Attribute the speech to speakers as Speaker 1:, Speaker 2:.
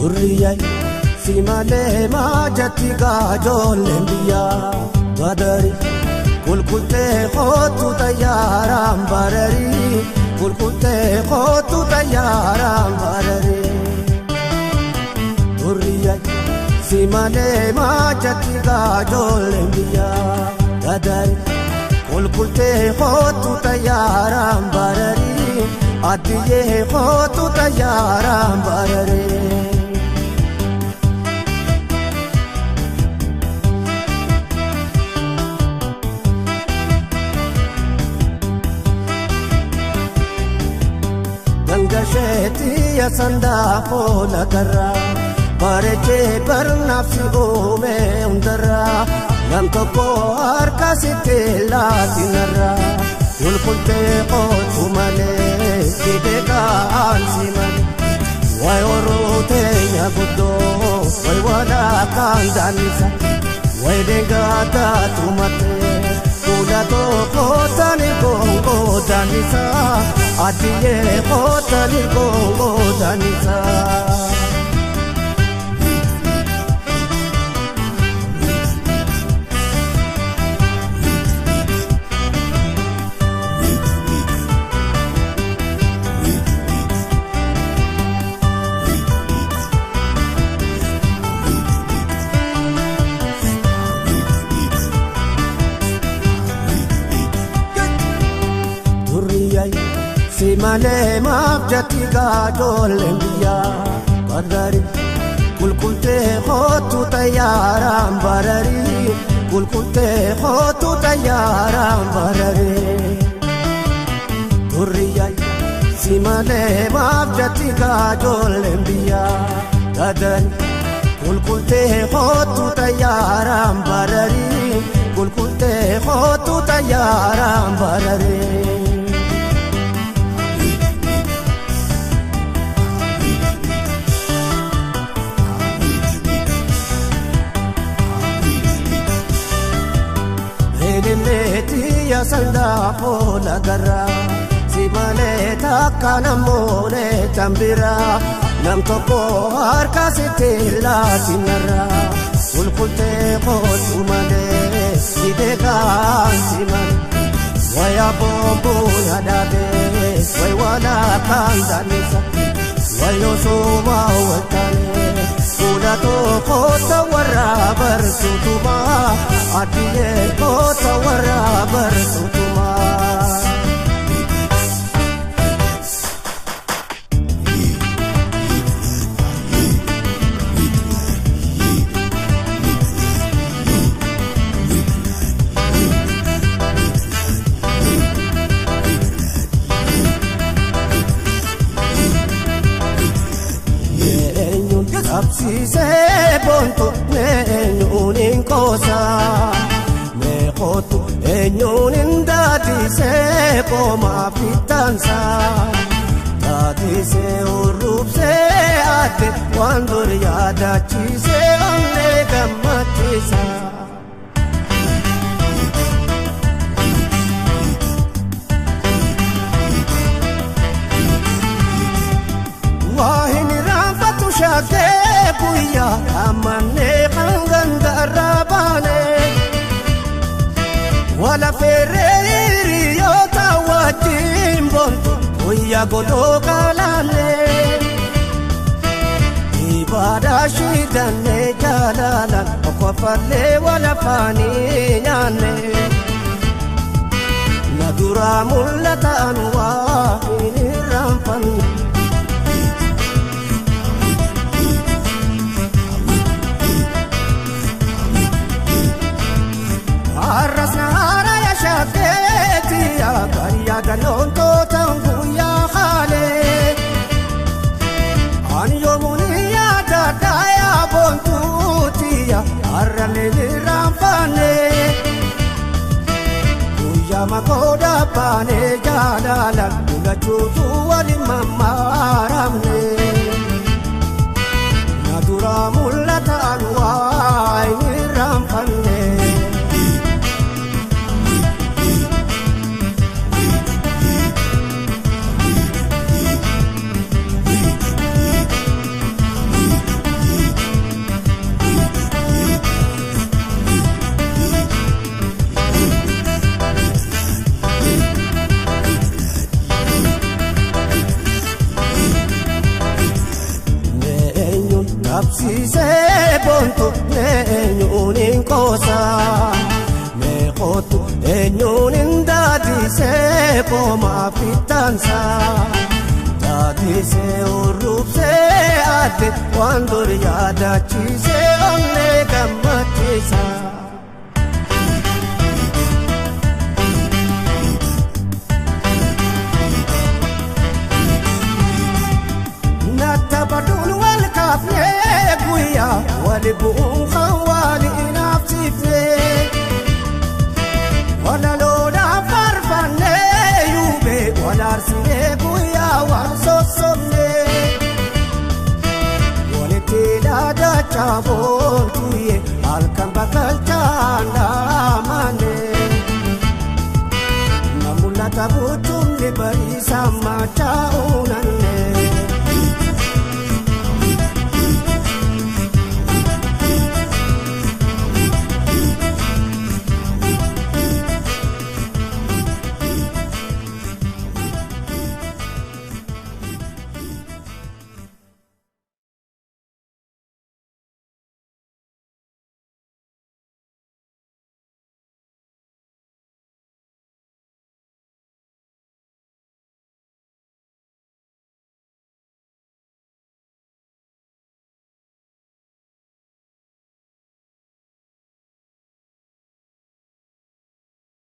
Speaker 1: durriyay simale majati gajol biya badari kulkulte khotu tayaram barari kulkulte khotu tayaram barari durriyay simale majati gajol biya badari kulkulte khotu tayaram barari adiye khotu tayaram barari Gangasheti ya sanda khola karra bareche par nafsi ome undara nam to ko arka sitela dinara kulkulte khotu male kidega ansiman way orote ya guddo way wala kan danisa way denga ta tumate kula to khotani gongo danisa adiye khotani gongo danisa simale mabjati gajol biya badari kulkulte khotu tayaram barari kulkulte khotu tayaram barari durriyay simale mabjati gajol biya badari kulkulte khotu tayaram barari kulkulte khotu tayaram barari ya sanda khola garra simale takana mone tambira nam to harka sitela sinara kulkulte khotu male sidega siman waya bombo nadade way wala kan danisa wayo soma watane kula to khota wara bar sutuma adiye khota wara bar sutuma Absise bonto nenyunin kosa me khotu enyunin dati se poma pitansa dati se urup se ate quando riada ci se onne gamatisa wahini rafatu shake buya amane kanganda rabane wala fereri yota wajimbo buya godo kalale ibada shidane jalala okofale wala fani nyane nadura mulata anwa ini rampan arrasna ara ya shaketi ya kariya galon to tangu ya khale an yomuni ya dada ya bontuti ya arrale rampane uya makoda pane jalala kula chutu wali mamaramne nadura mulata alwa ni rampane qabsiise bontu eenyuun qoosa meeqootu eenyuun daadise qooma fitansa daadise urrubse adde waan dur yaadachiise onnee gammachiisa. Natabadun wal kafne guya wal bu'un wal inafsifne wala loda farfane yube wal arsine guya wal sosomne wal tida chabol tuye alkan bakal chanda mane namulla tabutum ni bari sama chaunanne